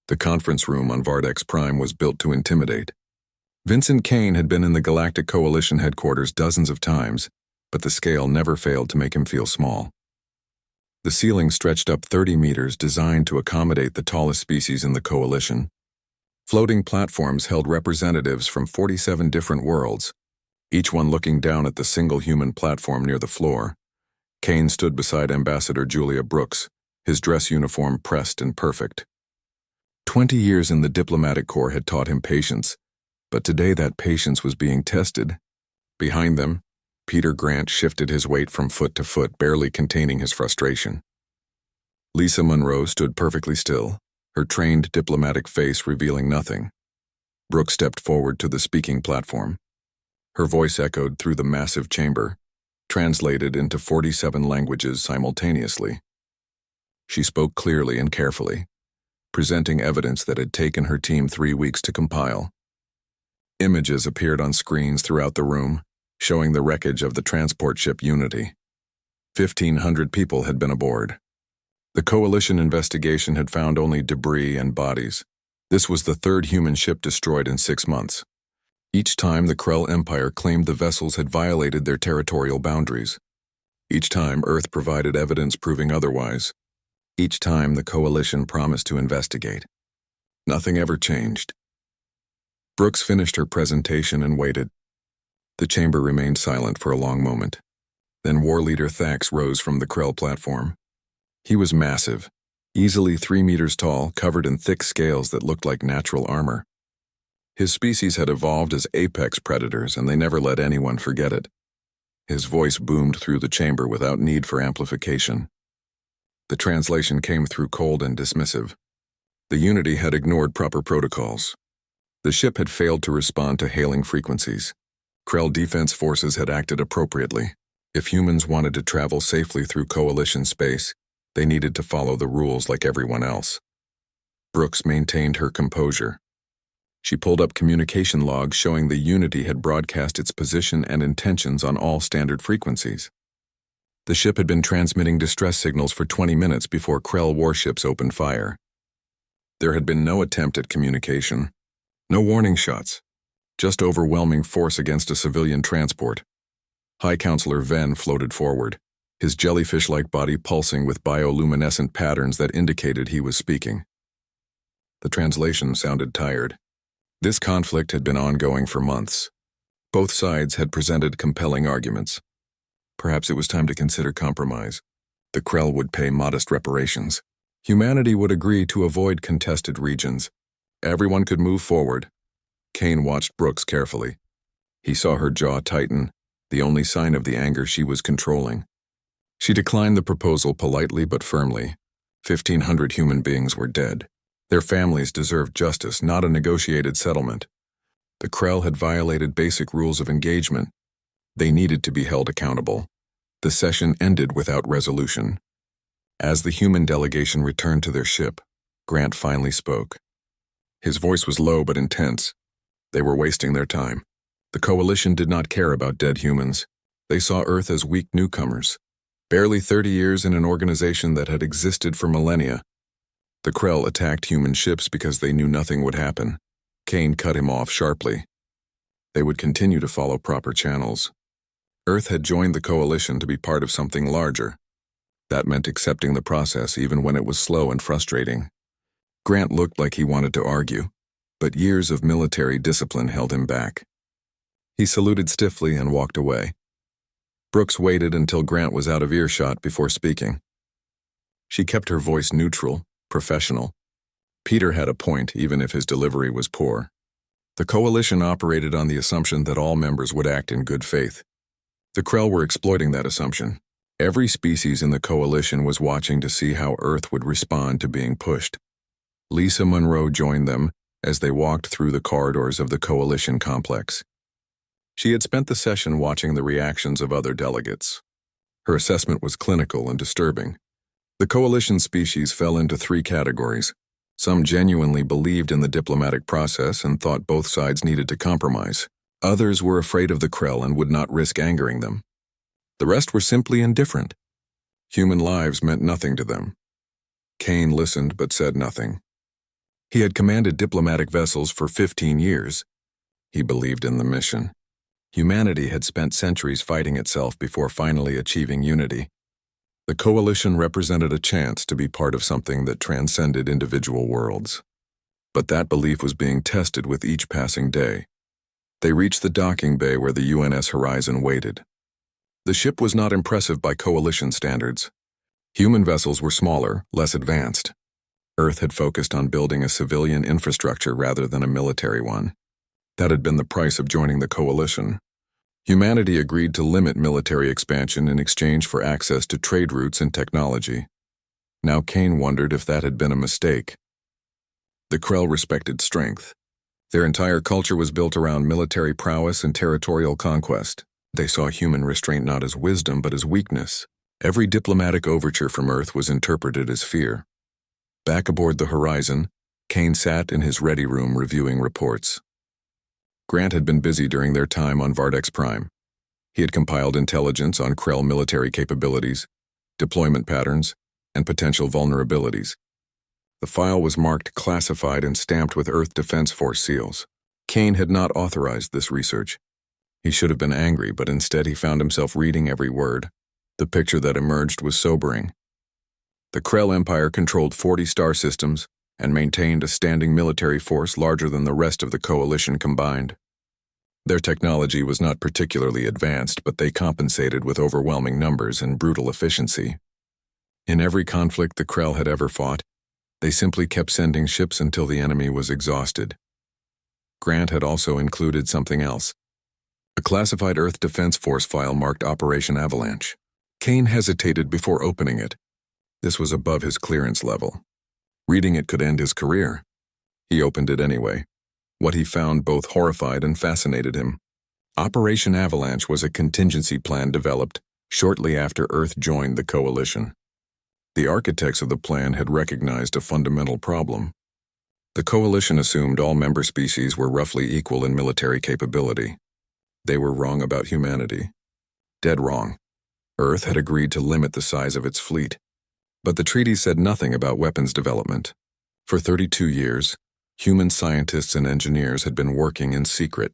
The conference room on Vardex Prime was built to intimidate. Vincent Kane had been in the Galactic Coalition headquarters dozens of times, but the scale never failed to make him feel small. The ceiling stretched up 30 meters, designed to accommodate the tallest species in the Coalition. Floating platforms held representatives from 47 different worlds, each one looking down at the single human platform near the floor. Kane stood beside Ambassador Julia Brooks, his dress uniform pressed and perfect. 20 years in the diplomatic corps had taught him patience, but today that patience was being tested. Behind them, Peter Grant shifted his weight from foot to foot, barely containing his frustration. Lisa Monroe stood perfectly still, her trained diplomatic face revealing nothing. Brooke stepped forward to the speaking platform. Her voice echoed through the massive chamber, translated into 47 languages simultaneously. She spoke clearly and carefully, presenting evidence that had taken her team 3 weeks to compile. Images appeared on screens throughout the room, showing the wreckage of the transport ship Unity. 1,500 people had been aboard. The Coalition investigation had found only debris and bodies. This was the third human ship destroyed in 6 months. Each time the Krell Empire claimed the vessels had violated their territorial boundaries. Each time Earth provided evidence proving otherwise. Each time the Coalition promised to investigate. Nothing ever changed. Brooks finished her presentation and waited. The chamber remained silent for a long moment. Then War Leader Thax rose from the Krell platform. He was massive, easily 3 meters tall, covered in thick scales that looked like natural armor. His species had evolved as apex predators, and they never let anyone forget it. His voice boomed through the chamber without need for amplification. The translation came through cold and dismissive. The Unity had ignored proper protocols. The ship had failed to respond to hailing frequencies. Krell defense forces had acted appropriately. If humans wanted to travel safely through Coalition space, they needed to follow the rules like everyone else. Brooks maintained her composure. She pulled up communication logs showing the Unity had broadcast its position and intentions on all standard frequencies. The ship had been transmitting distress signals for 20 minutes before Krell warships opened fire. There had been no attempt at communication. No warning shots. Just overwhelming force against a civilian transport. High Counselor Venn floated forward, his jellyfish-like body pulsing with bioluminescent patterns that indicated he was speaking. The translation sounded tired. This conflict had been ongoing for months. Both sides had presented compelling arguments. Perhaps it was time to consider compromise. The Krell would pay modest reparations. Humanity would agree to avoid contested regions. Everyone could move forward. Kane watched Brooks carefully. He saw her jaw tighten, the only sign of the anger she was controlling. She declined the proposal politely but firmly. 1,500 human beings were dead. Their families deserved justice, not a negotiated settlement. The Krell had violated basic rules of engagement. They needed to be held accountable. The session ended without resolution. As the human delegation returned to their ship, Grant finally spoke. His voice was low but intense. They were wasting their time. The Coalition did not care about dead humans. They saw Earth as weak newcomers. Barely 30 years in an organization that had existed for millennia. The Krell attacked human ships because they knew nothing would happen. Kane cut him off sharply. They would continue to follow proper channels. Earth had joined the Coalition to be part of something larger. That meant accepting the process even when it was slow and frustrating. Grant looked like he wanted to argue, but years of military discipline held him back. He saluted stiffly and walked away. Brooks waited until Grant was out of earshot before speaking. She kept her voice neutral, professional. Peter had a point, even if his delivery was poor. The Coalition operated on the assumption that all members would act in good faith. The Krell were exploiting that assumption. Every species in the Coalition was watching to see how Earth would respond to being pushed. Lisa Monroe joined them as they walked through the corridors of the Coalition complex. She had spent the session watching the reactions of other delegates. Her assessment was clinical and disturbing. The Coalition species fell into 3 categories. Some genuinely believed in the diplomatic process and thought both sides needed to compromise. Others were afraid of the Krell and would not risk angering them. The rest were simply indifferent. Human lives meant nothing to them. Kane listened but said nothing. He had commanded diplomatic vessels for 15 years. He believed in the mission. Humanity had spent centuries fighting itself before finally achieving unity. The coalition represented a chance to be part of something that transcended individual worlds. But that belief was being tested with each passing day. They reached the docking bay where the UNS Horizon waited. The ship was not impressive by coalition standards. Human vessels were smaller, less advanced. Earth had focused on building a civilian infrastructure rather than a military one. That had been the price of joining the coalition. Humanity agreed to limit military expansion in exchange for access to trade routes and technology. Now Kane wondered if that had been a mistake. The Krell respected strength. Their entire culture was built around military prowess and territorial conquest. They saw human restraint not as wisdom but as weakness. Every diplomatic overture from Earth was interpreted as fear. Back aboard the Horizon, Kane sat in his ready room reviewing reports. Grant had been busy during their time on Vardex Prime. He had compiled intelligence on Krell military capabilities, deployment patterns, and potential vulnerabilities. The file was marked classified and stamped with Earth Defense Force seals. Kane had not authorized this research. He should have been angry, but instead he found himself reading every word. The picture that emerged was sobering. The Krell Empire controlled 40 star systems and maintained a standing military force larger than the rest of the coalition combined. Their technology was not particularly advanced, but they compensated with overwhelming numbers and brutal efficiency. In every conflict the Krell had ever fought, they simply kept sending ships until the enemy was exhausted. Grant had also included something else. A classified Earth Defense Force file marked Operation Avalanche. Kane hesitated before opening it. This was above his clearance level. Reading it could end his career. He opened it anyway. What he found both horrified and fascinated him. Operation Avalanche was a contingency plan developed shortly after Earth joined the coalition. The architects of the plan had recognized a fundamental problem. The coalition assumed all member species were roughly equal in military capability. They were wrong about humanity. Dead wrong. Earth had agreed to limit the size of its fleet. But the treaty said nothing about weapons development. For 32 years, human scientists and engineers had been working in secret,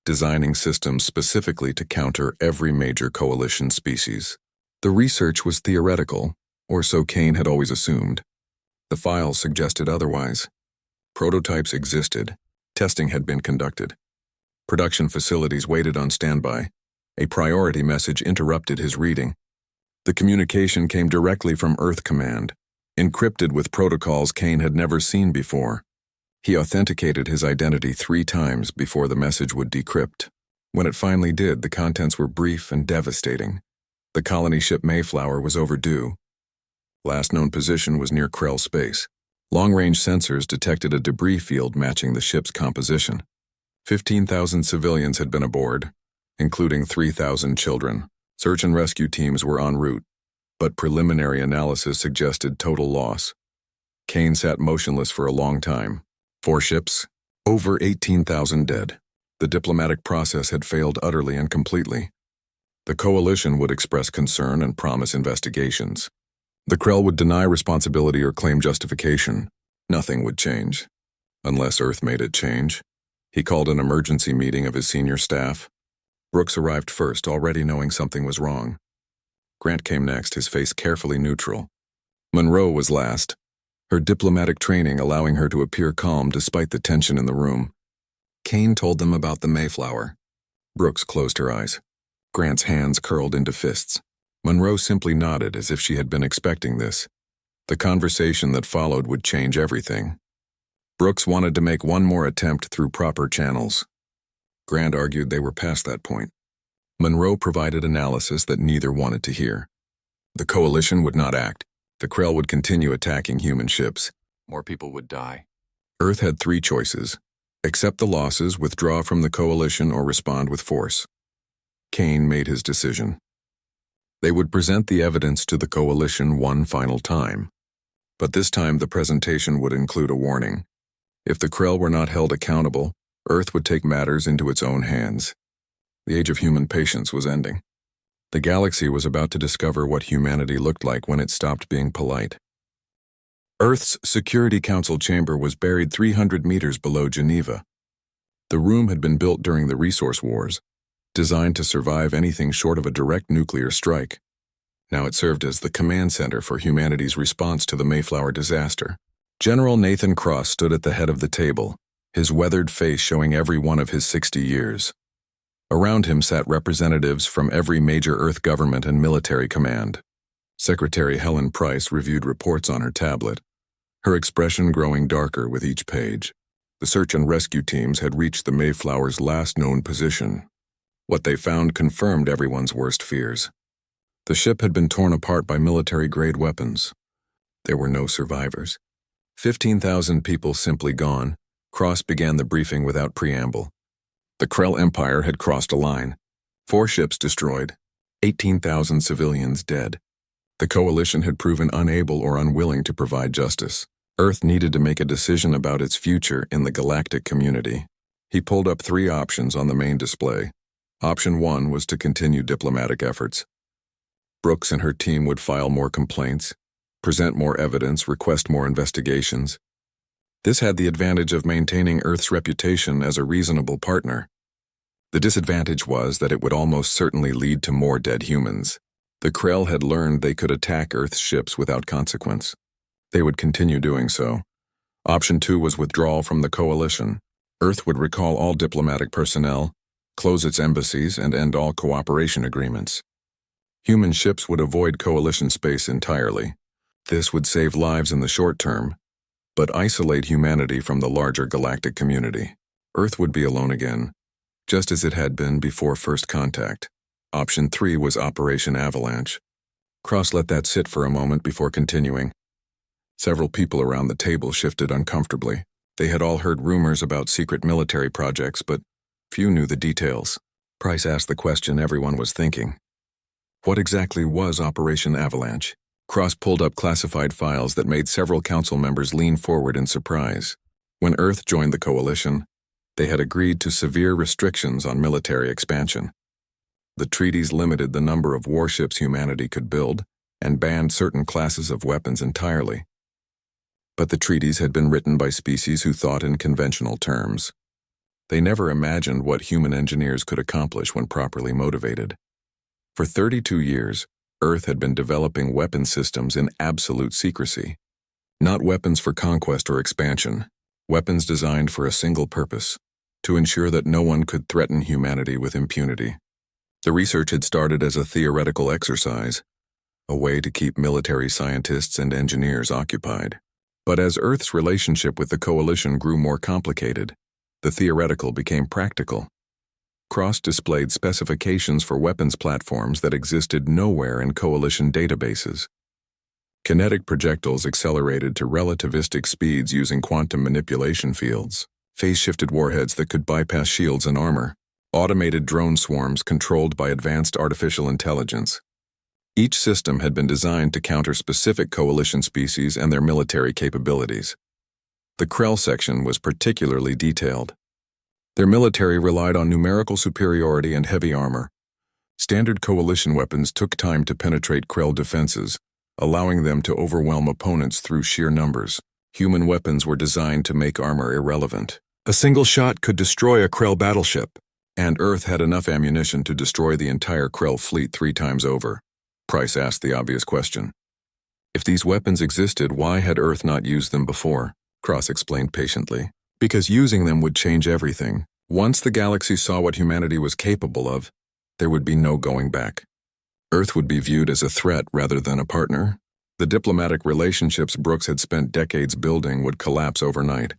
designing systems specifically to counter every major coalition species. The research was theoretical, or so Kane had always assumed. The files suggested otherwise. Prototypes existed. Testing had been conducted. Production facilities waited on standby. A priority message interrupted his reading. The communication came directly from Earth Command, encrypted with protocols Kane had never seen before. He authenticated his identity 3 times before the message would decrypt. When it finally did, the contents were brief and devastating. The colony ship Mayflower was overdue. Last known position was near Krell space. Long-range sensors detected a debris field matching the ship's composition. 15,000 civilians had been aboard, including 3,000 children. Search and rescue teams were en route, but preliminary analysis suggested total loss. Kane sat motionless for a long time. 4 ships, over 18,000 dead. The diplomatic process had failed utterly and completely. The coalition would express concern and promise investigations. The Krell would deny responsibility or claim justification. Nothing would change. Unless Earth made it change. He called an emergency meeting of his senior staff. Brooks arrived first, already knowing something was wrong. Grant came next, his face carefully neutral. Monroe was last, her diplomatic training allowing her to appear calm despite the tension in the room. Kane told them about the Mayflower. Brooks closed her eyes. Grant's hands curled into fists. Monroe simply nodded as if she had been expecting this. The conversation that followed would change everything. Brooks wanted to make one more attempt through proper channels. Grant argued they were past that point. Monroe provided analysis that neither wanted to hear. The coalition would not act. The Krell would continue attacking human ships. More people would die. Earth had 3 choices. Accept the losses, withdraw from the coalition, or respond with force. Kane made his decision. They would present the evidence to the coalition one final time. But this time the presentation would include a warning. If the Krell were not held accountable, Earth would take matters into its own hands. The age of human patience was ending. The galaxy was about to discover what humanity looked like when it stopped being polite. Earth's Security Council chamber was buried 300 meters below Geneva. The room had been built during the Resource Wars, designed to survive anything short of a direct nuclear strike. Now it served as the command center for humanity's response to the Mayflower disaster. General Nathan Cross stood at the head of the table, his weathered face showing every one of his 60 years. Around him sat representatives from every major Earth government and military command. Secretary Helen Price reviewed reports on her tablet, her expression growing darker with each page. The search and rescue teams had reached the Mayflower's last known position. What they found confirmed everyone's worst fears. The ship had been torn apart by military-grade weapons. There were no survivors. 15,000 people simply gone. Cross began the briefing without preamble. The Krell Empire had crossed a line. 4 ships destroyed. 18,000 civilians dead. The Coalition had proven unable or unwilling to provide justice. Earth needed to make a decision about its future in the galactic community. He pulled up 3 options on the main display. Option 1 was to continue diplomatic efforts. Brooks and her team would file more complaints, present more evidence, request more investigations. This had the advantage of maintaining Earth's reputation as a reasonable partner. The disadvantage was that it would almost certainly lead to more dead humans. The Krell had learned they could attack Earth's ships without consequence. They would continue doing so. Option 2 was withdrawal from the Coalition. Earth would recall all diplomatic personnel, close its embassies, and end all cooperation agreements. Human ships would avoid Coalition space entirely. This would save lives in the short term, but isolate humanity from the larger galactic community. Earth would be alone again, just as it had been before first contact. Option 3 was Operation Avalanche. Cross let that sit for a moment before continuing. Several people around the table shifted uncomfortably. They had all heard rumors about secret military projects, but few knew the details. Price asked the question everyone was thinking. What exactly was Operation Avalanche? Cross pulled up classified files that made several council members lean forward in surprise. When Earth joined the Coalition, they had agreed to severe restrictions on military expansion. The treaties limited the number of warships humanity could build and banned certain classes of weapons entirely. But the treaties had been written by species who thought in conventional terms. They never imagined what human engineers could accomplish when properly motivated. For 32 years, Earth had been developing weapon systems in absolute secrecy. Not weapons for conquest or expansion, weapons designed for a single purpose, to ensure that no one could threaten humanity with impunity. The research had started as a theoretical exercise, a way to keep military scientists and engineers occupied. But as Earth's relationship with the Coalition grew more complicated, the theoretical became practical. Cross displayed specifications for weapons platforms that existed nowhere in Coalition databases. Kinetic projectiles accelerated to relativistic speeds using quantum manipulation fields, phase-shifted warheads that could bypass shields and armor, automated drone swarms controlled by advanced artificial intelligence. Each system had been designed to counter specific Coalition species and their military capabilities. The Krell section was particularly detailed. Their military relied on numerical superiority and heavy armor. Standard Coalition weapons took time to penetrate Krell defenses, allowing them to overwhelm opponents through sheer numbers. Human weapons were designed to make armor irrelevant. A single shot could destroy a Krell battleship, and Earth had enough ammunition to destroy the entire Krell fleet 3 times over. Price asked the obvious question. If these weapons existed, why had Earth not used them before? Cross explained patiently. Because using them would change everything. Once the galaxy saw what humanity was capable of, there would be no going back. Earth would be viewed as a threat rather than a partner. The diplomatic relationships Brooks had spent decades building would collapse overnight.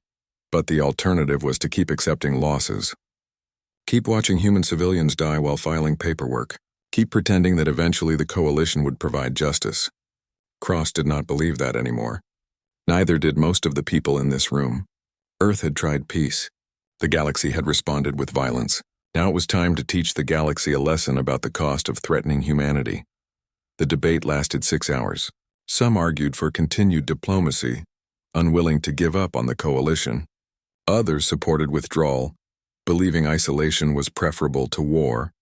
But the alternative was to keep accepting losses. Keep watching human civilians die while filing paperwork. Keep pretending that eventually the Coalition would provide justice. Cross did not believe that anymore. Neither did most of the people in this room. Earth had tried peace. The galaxy had responded with violence. Now it was time to teach the galaxy a lesson about the cost of threatening humanity. The debate lasted 6 hours. Some argued for continued diplomacy, unwilling to give up on the Coalition. Others supported withdrawal, believing isolation was preferable to war.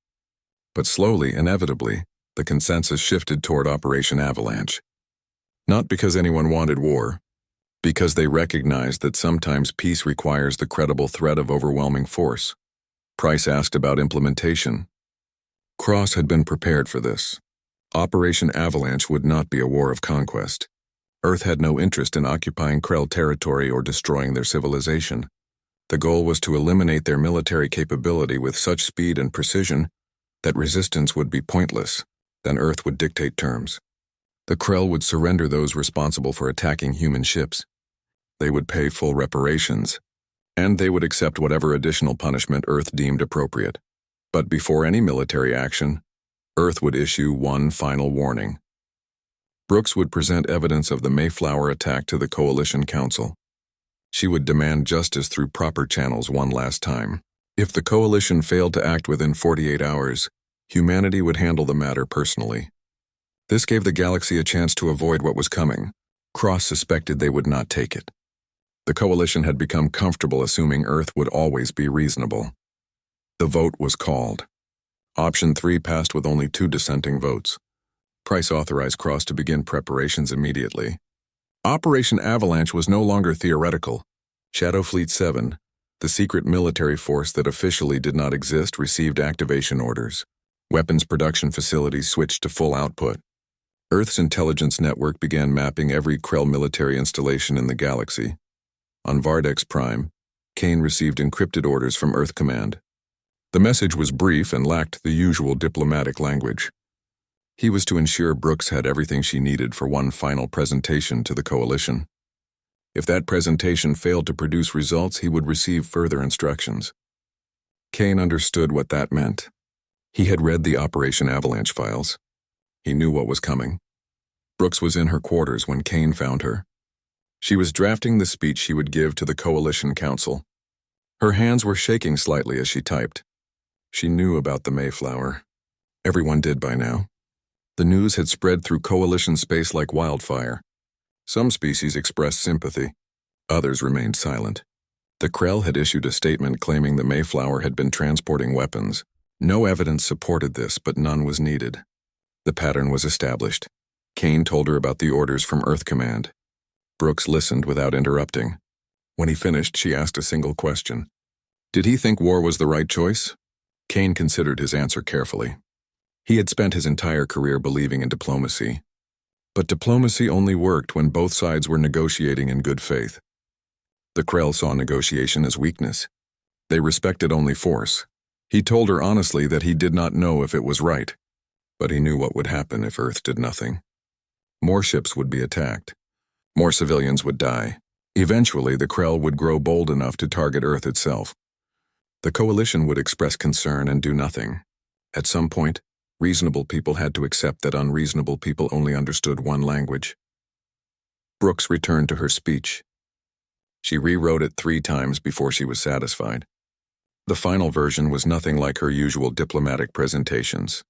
But slowly, inevitably, the consensus shifted toward Operation Avalanche. Not because anyone wanted war, because they recognized that sometimes peace requires the credible threat of overwhelming force. Price asked about implementation. Cross had been prepared for this. Operation Avalanche would not be a war of conquest. Earth had no interest in occupying Krell territory or destroying their civilization. The goal was to eliminate their military capability with such speed and precision that resistance would be pointless. Then Earth would dictate terms. The Krell would surrender those responsible for attacking human ships. They would pay full reparations, and they would accept whatever additional punishment Earth deemed appropriate. But before any military action, Earth would issue one final warning. Brooks would present evidence of the Mayflower attack to the Coalition Council. She would demand justice through proper channels one last time. If the Coalition failed to act within 48 hours, humanity would handle the matter personally. This gave the galaxy a chance to avoid what was coming. Cross suspected they would not take it. The Coalition had become comfortable assuming Earth would always be reasonable. The vote was called. Option 3 passed with only 2 dissenting votes. Price authorized Cross to begin preparations immediately. Operation Avalanche was no longer theoretical. Shadow Fleet 7, the secret military force that officially did not exist, received activation orders. Weapons production facilities switched to full output. Earth's intelligence network began mapping every Krell military installation in the galaxy. On Vardex Prime, Kane received encrypted orders from Earth Command. The message was brief and lacked the usual diplomatic language. He was to ensure Brooks had everything she needed for one final presentation to the Coalition. If that presentation failed to produce results, he would receive further instructions. Kane understood what that meant. He had read the Operation Avalanche files. He knew what was coming. Brooks was in her quarters when Kane found her. She was drafting the speech she would give to the Coalition Council. Her hands were shaking slightly as she typed. She knew about the Mayflower. Everyone did by now. The news had spread through Coalition space like wildfire. Some species expressed sympathy. Others remained silent. The Krell had issued a statement claiming the Mayflower had been transporting weapons. No evidence supported this, but none was needed. The pattern was established. Kane told her about the orders from Earth Command. Brooks listened without interrupting. When he finished, she asked a single question. Did he think war was the right choice? Kane considered his answer carefully. He had spent his entire career believing in diplomacy. But diplomacy only worked when both sides were negotiating in good faith. The Krell saw negotiation as weakness. They respected only force. He told her honestly that he did not know if it was right, but he knew what would happen if Earth did nothing. More ships would be attacked. More civilians would die. Eventually, the Krell would grow bold enough to target Earth itself. The Coalition would express concern and do nothing. At some point, reasonable people had to accept that unreasonable people only understood one language. Brooks returned to her speech. She rewrote it 3 times before she was satisfied. The final version was nothing like her usual diplomatic presentations.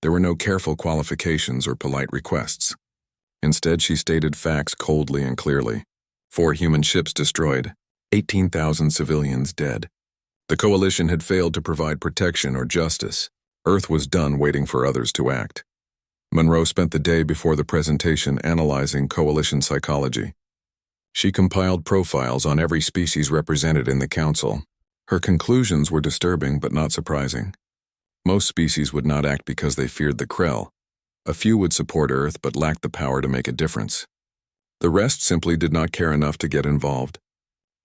There were no careful qualifications or polite requests. Instead, she stated facts coldly and clearly. 4 human ships destroyed, 18,000 civilians dead. The Coalition had failed to provide protection or justice. Earth was done waiting for others to act. Monroe spent the day before the presentation analyzing Coalition psychology. She compiled profiles on every species represented in the Council. Her conclusions were disturbing but not surprising. Most species would not act because they feared the Krell. A few would support Earth but lacked the power to make a difference. The rest simply did not care enough to get involved.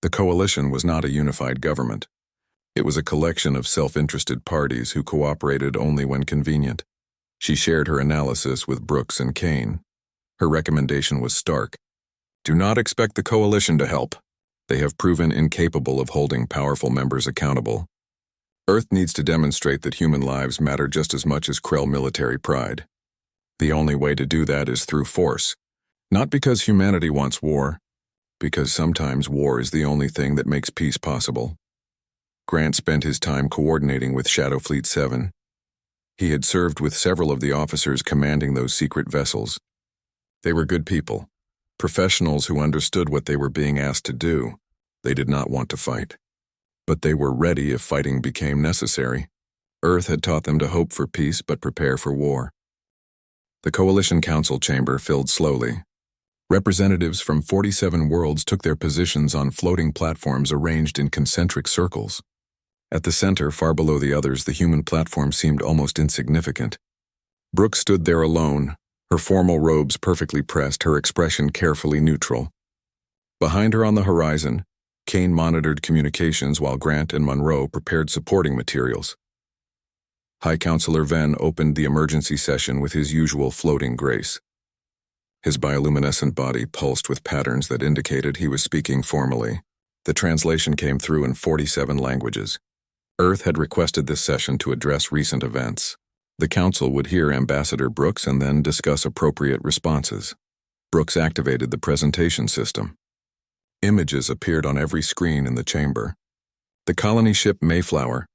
The Coalition was not a unified government. It was a collection of self-interested parties who cooperated only when convenient. She shared her analysis with Brooks and Kane. Her recommendation was stark. Do not expect the Coalition to help. They have proven incapable of holding powerful members accountable. Earth needs to demonstrate that human lives matter just as much as Krell military pride. The only way to do that is through force. Not because humanity wants war, because sometimes war is the only thing that makes peace possible. Grant spent his time coordinating with Shadow Fleet 7. He had served with several of the officers commanding those secret vessels. They were good people, professionals who understood what they were being asked to do. They did not want to fight. But they were ready if fighting became necessary. Earth had taught them to hope for peace but prepare for war. The Coalition Council chamber filled slowly. Representatives from 47 worlds took their positions on floating platforms arranged in concentric circles. At the center, far below the others, the human platform seemed almost insignificant. Brooke stood there alone, her formal robes perfectly pressed, her expression carefully neutral. Behind her on the horizon, Kane monitored communications while Grant and Monroe prepared supporting materials. High Counselor Venn opened the emergency session with his usual floating grace. His bioluminescent body pulsed with patterns that indicated he was speaking formally. The translation came through in 47 languages. Earth had requested this session to address recent events. The Council would hear Ambassador Brooks and then discuss appropriate responses. Brooks activated the presentation system. Images appeared on every screen in the chamber. The colony ship Mayflower,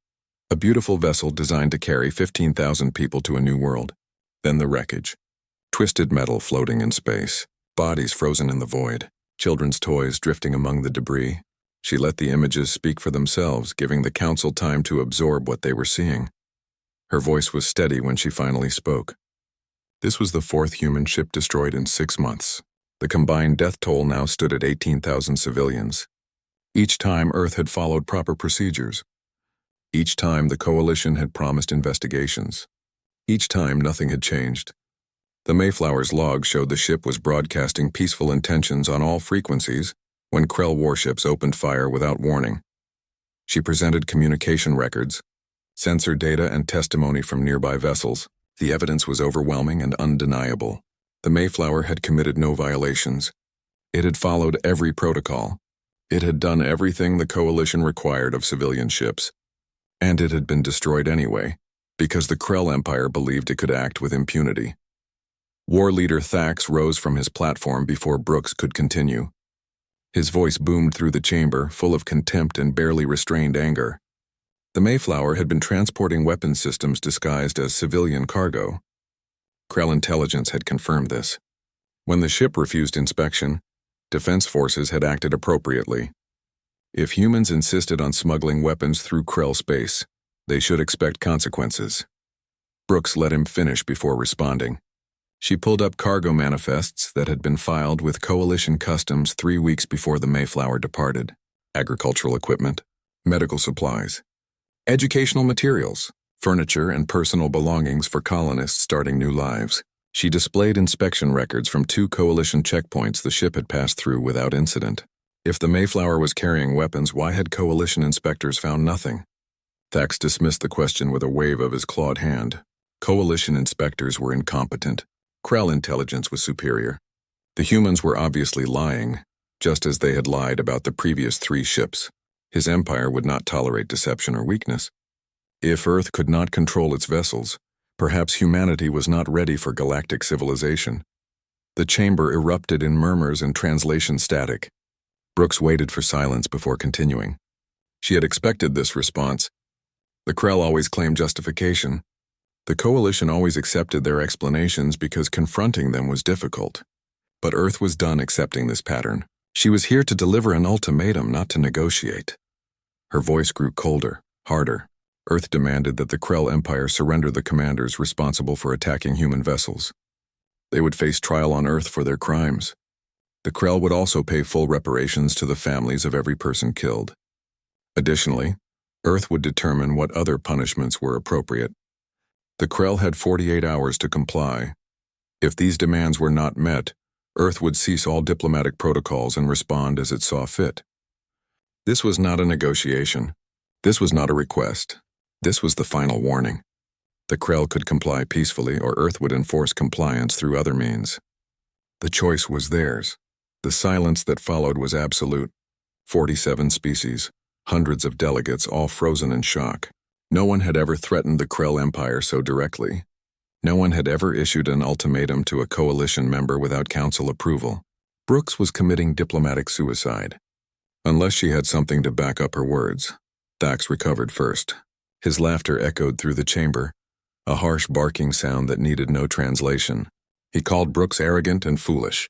a beautiful vessel designed to carry 15,000 people to a new world. Then the wreckage. Twisted metal floating in space, bodies frozen in the void, children's toys drifting among the debris. She let the images speak for themselves, giving the Council time to absorb what they were seeing. Her voice was steady when she finally spoke. This was the fourth human ship destroyed in 6 months. The combined death toll now stood at 18,000 civilians. Each time, Earth had followed proper procedures. Each time, the Coalition had promised investigations. Each time, nothing had changed. The Mayflower's log showed the ship was broadcasting peaceful intentions on all frequencies when Krell warships opened fire without warning. She presented communication records, sensor data, and testimony from nearby vessels. The evidence was overwhelming and undeniable. The Mayflower had committed no violations. It had followed every protocol. It had done everything the Coalition required of civilian ships. And it had been destroyed anyway, because the Krell Empire believed it could act with impunity. War Leader Thax rose from his platform before Brooks could continue. His voice boomed through the chamber, full of contempt and barely restrained anger. The Mayflower had been transporting weapons systems disguised as civilian cargo. Krell intelligence had confirmed this. When the ship refused inspection, defense forces had acted appropriately. If humans insisted on smuggling weapons through Krell space, they should expect consequences. Brooks let him finish before responding. She pulled up cargo manifests that had been filed with Coalition Customs 3 weeks before the Mayflower departed. Agricultural equipment, medical supplies, educational materials, furniture, and personal belongings for colonists starting new lives. She displayed inspection records from 2 Coalition checkpoints the ship had passed through without incident. If the Mayflower was carrying weapons, why had Coalition inspectors found nothing? Thax dismissed the question with a wave of his clawed hand. Coalition inspectors were incompetent. Krell intelligence was superior. The humans were obviously lying, just as they had lied about the previous 3 ships. His empire would not tolerate deception or weakness. If Earth could not control its vessels, perhaps humanity was not ready for galactic civilization. The chamber erupted in murmurs and translation static. Brooks waited for silence before continuing. She had expected this response. The Krell always claimed justification. The Coalition always accepted their explanations because confronting them was difficult. But Earth was done accepting this pattern. She was here to deliver an ultimatum, not to negotiate. Her voice grew colder, harder. Earth demanded that the Krell Empire surrender the commanders responsible for attacking human vessels. They would face trial on Earth for their crimes. The Krell would also pay full reparations to the families of every person killed. Additionally, Earth would determine what other punishments were appropriate. The Krell had 48 hours to comply. If these demands were not met, Earth would cease all diplomatic protocols and respond as it saw fit. This was not a negotiation. This was not a request. This was the final warning. The Krell could comply peacefully, or Earth would enforce compliance through other means. The choice was theirs. The silence that followed was absolute. 47 species, hundreds of delegates, all frozen in shock. No one had ever threatened the Krell Empire so directly. No one had ever issued an ultimatum to a Coalition member without Council approval. Brooks was committing diplomatic suicide. Unless she had something to back up her words. Thax recovered first. His laughter echoed through the chamber, a harsh barking sound that needed no translation. He called Brooks arrogant and foolish.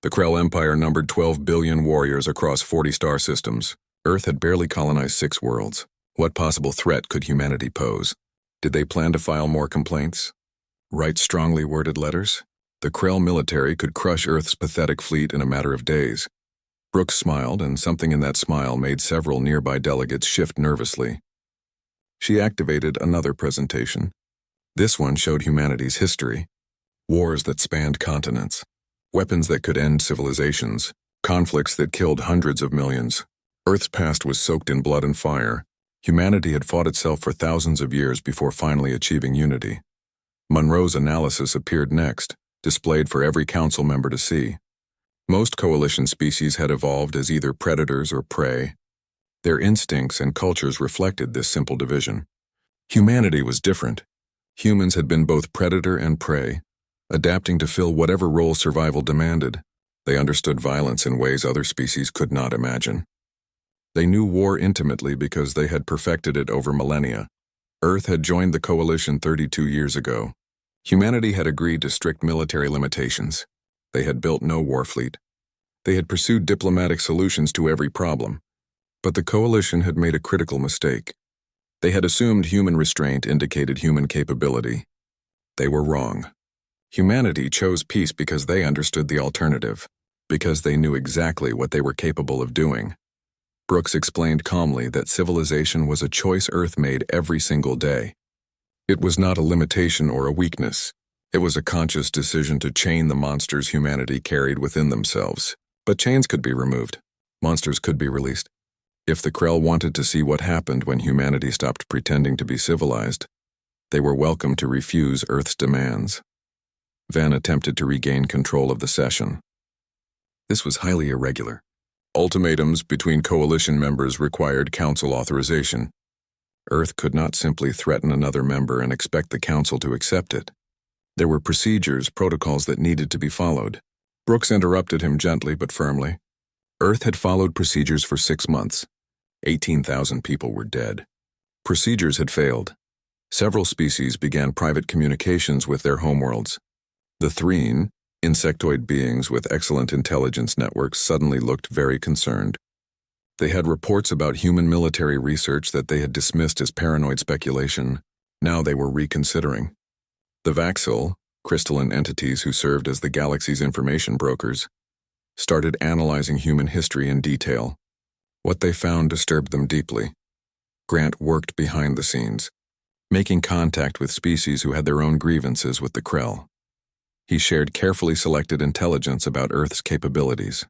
The Krell Empire numbered 12 billion warriors across 40 star systems. Earth had barely colonized 6 worlds. What possible threat could humanity pose? Did they plan to file more complaints? Write strongly worded letters? The Krell military could crush Earth's pathetic fleet in a matter of days. Brooks smiled, and something in that smile made several nearby delegates shift nervously. She activated another presentation. This one showed humanity's history. Wars that spanned continents. Weapons that could end civilizations. Conflicts that killed hundreds of millions. Earth's past was soaked in blood and fire. Humanity had fought itself for thousands of years before finally achieving unity. Monroe's analysis appeared next, displayed for every council member to see. Most coalition species had evolved as either predators or prey. Their instincts and cultures reflected this simple division. Humanity was different. Humans had been both predator and prey, adapting to fill whatever role survival demanded. They understood violence in ways other species could not imagine. They knew war intimately because they had perfected it over millennia. Earth had joined the coalition 32 years ago. Humanity had agreed to strict military limitations. They had built no war fleet. They had pursued diplomatic solutions to every problem. But the coalition had made a critical mistake. They had assumed human restraint indicated human capability. They were wrong. Humanity chose peace because they understood the alternative, because they knew exactly what they were capable of doing. Brooks explained calmly that civilization was a choice Earth made every single day. It was not a limitation or a weakness. It was a conscious decision to chain the monsters humanity carried within themselves. But chains could be removed. Monsters could be released. If the Krell wanted to see what happened when humanity stopped pretending to be civilized, they were welcome to refuse Earth's demands. Van attempted to regain control of the session. This was highly irregular. Ultimatums between coalition members required council authorization. Earth could not simply threaten another member and expect the council to accept it. There were procedures, protocols that needed to be followed. Brooks interrupted him gently but firmly. Earth had followed procedures for 6 months. 18,000 people were dead. Procedures had failed. Several species began private communications with their homeworlds. The Threen, insectoid beings with excellent intelligence networks, suddenly looked very concerned. They had reports about human military research that they had dismissed as paranoid speculation. Now they were reconsidering. The Vaxil, crystalline entities who served as the galaxy's information brokers, started analyzing human history in detail. What they found disturbed them deeply. Grant worked behind the scenes, making contact with species who had their own grievances with the Krell. He shared carefully selected intelligence about Earth's capabilities.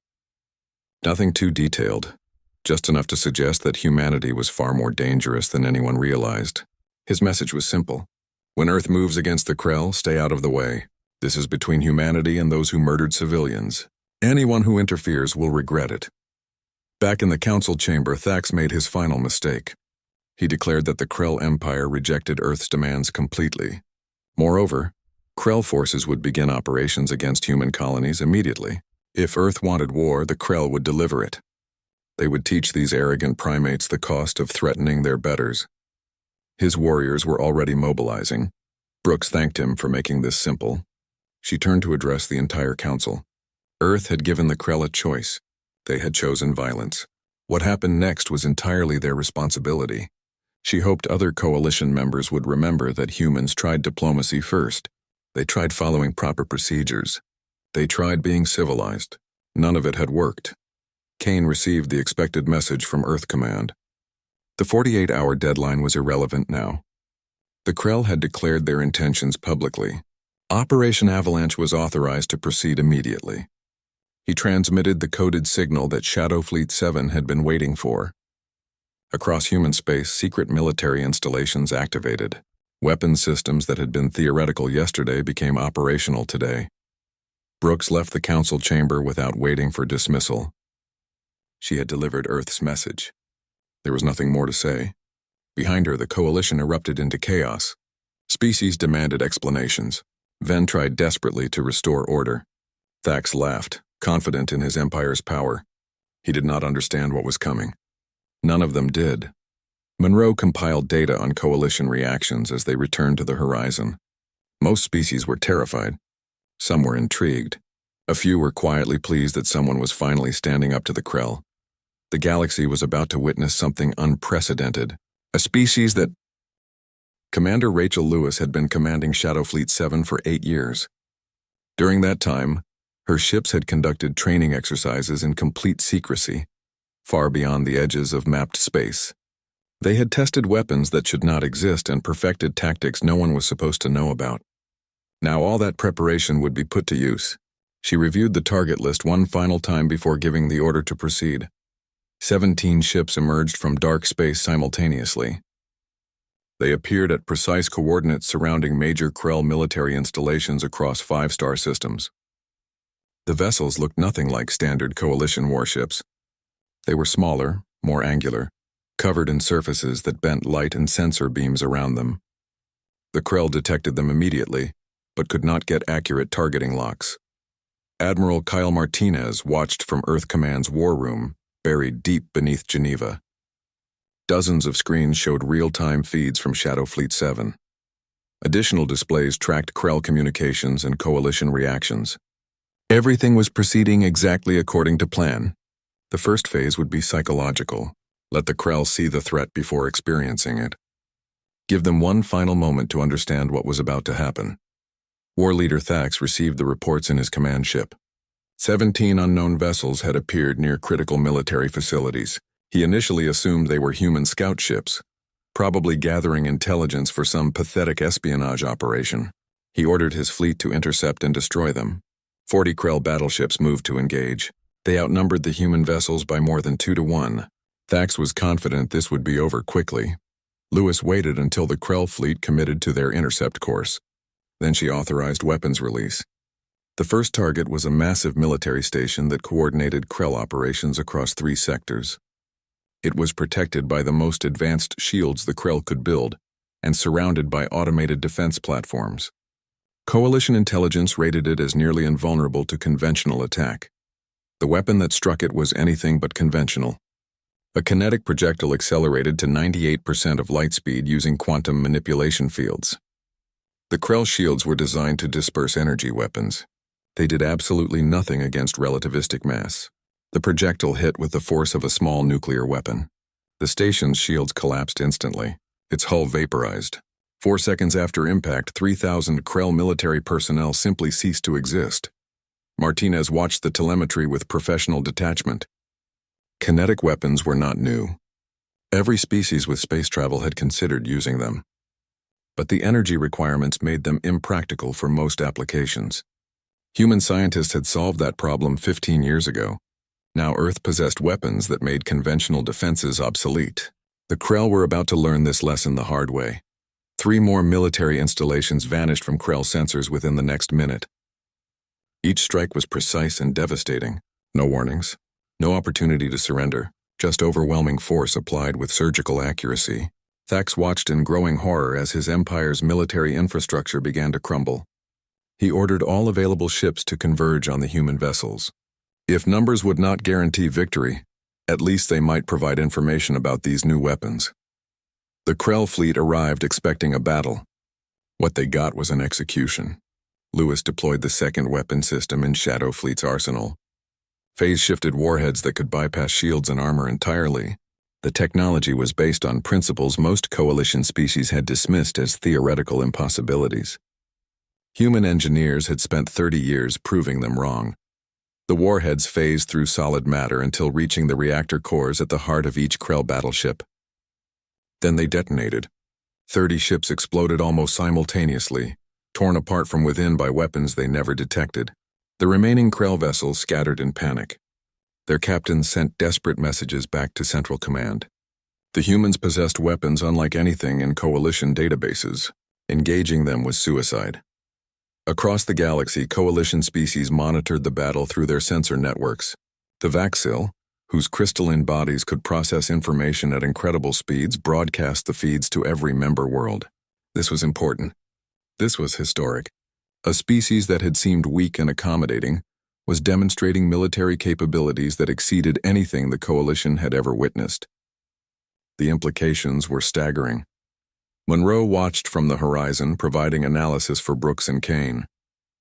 Nothing too detailed, just enough to suggest that humanity was far more dangerous than anyone realized. His message was simple. When Earth moves against the Krell, stay out of the way. This is between humanity and those who murdered civilians. Anyone who interferes will regret it. Back in the council chamber, Thax made his final mistake. He declared that the Krell Empire rejected Earth's demands completely. Moreover, Krell forces would begin operations against human colonies immediately. If Earth wanted war, the Krell would deliver it. They would teach these arrogant primates the cost of threatening their betters. His warriors were already mobilizing. Brooks thanked him for making this simple. She turned to address the entire council. Earth had given the Krell a choice. They had chosen violence. What happened next was entirely their responsibility. She hoped other coalition members would remember that humans tried diplomacy first. They tried following proper procedures. They tried being civilized. None of it had worked. Kane received the expected message from Earth Command. The 48-hour deadline was irrelevant now. The Krell had declared their intentions publicly. Operation Avalanche was authorized to proceed immediately. He transmitted the coded signal that Shadow Fleet 7 had been waiting for. Across human space, secret military installations activated. Weapon systems that had been theoretical yesterday became operational today. Brooks left the council chamber without waiting for dismissal. She had delivered Earth's message. There was nothing more to say. Behind her, the coalition erupted into chaos. Species demanded explanations. Ven tried desperately to restore order. Thax laughed, confident in his empire's power. He did not understand what was coming. None of them did. Monroe compiled data on coalition reactions as they returned to the horizon. Most species were terrified. Some were intrigued. A few were quietly pleased that someone was finally standing up to the Krell. The galaxy was about to witness something unprecedented. A species that... Commander Rachel Lewis had been commanding Shadow Fleet 7 for 8 years. During that time, her ships had conducted training exercises in complete secrecy, far beyond the edges of mapped space. They had tested weapons that should not exist and perfected tactics no one was supposed to know about. Now all that preparation would be put to use. She reviewed the target list one final time before giving the order to proceed. 17 ships emerged from dark space simultaneously. They appeared at precise coordinates surrounding major Krell military installations across 5-star systems. The vessels looked nothing like standard Coalition warships. They were smaller, more angular, covered in surfaces that bent light and sensor beams around them. The Krell detected them immediately, but could not get accurate targeting locks. Admiral Kyle Martinez watched from Earth Command's war room, buried deep beneath Geneva. Dozens of screens showed real-time feeds from Shadow Fleet 7. Additional displays tracked Krell communications and Coalition reactions. Everything was proceeding exactly according to plan. The first phase would be psychological. Let the Krell see the threat before experiencing it. Give them one final moment to understand what was about to happen. War Leader Thax received the reports in his command ship. 17 unknown vessels had appeared near critical military facilities. He initially assumed they were human scout ships, probably gathering intelligence for some pathetic espionage operation. He ordered his fleet to intercept and destroy them. 40 Krell battleships moved to engage. They outnumbered the human vessels by more than 2-1. Thax was confident this would be over quickly. Lewis waited until the Krell fleet committed to their intercept course. Then she authorized weapons release. The first target was a massive military station that coordinated Krell operations across 3 sectors. It was protected by the most advanced shields the Krell could build and surrounded by automated defense platforms. Coalition intelligence rated it as nearly invulnerable to conventional attack. The weapon that struck it was anything but conventional. A kinetic projectile accelerated to 98% of light speed using quantum manipulation fields. The Krell shields were designed to disperse energy weapons. They did absolutely nothing against relativistic mass. The projectile hit with the force of a small nuclear weapon. The station's shields collapsed instantly, its hull vaporized. 4 seconds after impact, 3,000 Krell military personnel simply ceased to exist. Martinez watched the telemetry with professional detachment. Kinetic weapons were not new. Every species with space travel had considered using them. But the energy requirements made them impractical for most applications. Human scientists had solved that problem 15 years ago. Now Earth possessed weapons that made conventional defenses obsolete. The Krell were about to learn this lesson the hard way. 3 more military installations vanished from Krell sensors within the next minute. Each strike was precise and devastating. No warnings, no opportunity to surrender, just overwhelming force applied with surgical accuracy. Thax watched in growing horror as his empire's military infrastructure began to crumble. He ordered all available ships to converge on the human vessels. If numbers would not guarantee victory, at least they might provide information about these new weapons. The Krell fleet arrived expecting a battle. What they got was an execution. Lewis deployed the second weapon system in Shadow Fleet's arsenal. Phase-shifted warheads that could bypass shields and armor entirely. The technology was based on principles most Coalition species had dismissed as theoretical impossibilities. Human engineers had spent 30 years proving them wrong. The warheads phased through solid matter until reaching the reactor cores at the heart of each Krell battleship. Then they detonated. 30 ships exploded almost simultaneously, torn apart from within by weapons they never detected. The remaining Krell vessels scattered in panic. Their captains sent desperate messages back to Central Command. The humans possessed weapons unlike anything in Coalition databases. Engaging them was suicide. Across the galaxy, Coalition species monitored the battle through their sensor networks. The Vaxil, whose crystalline bodies could process information at incredible speeds, broadcast the feeds to every member world. This was important. This was historic. A species that had seemed weak and accommodating was demonstrating military capabilities that exceeded anything the Coalition had ever witnessed. The implications were staggering. Monroe watched from the horizon, providing analysis for Brooks and Kane.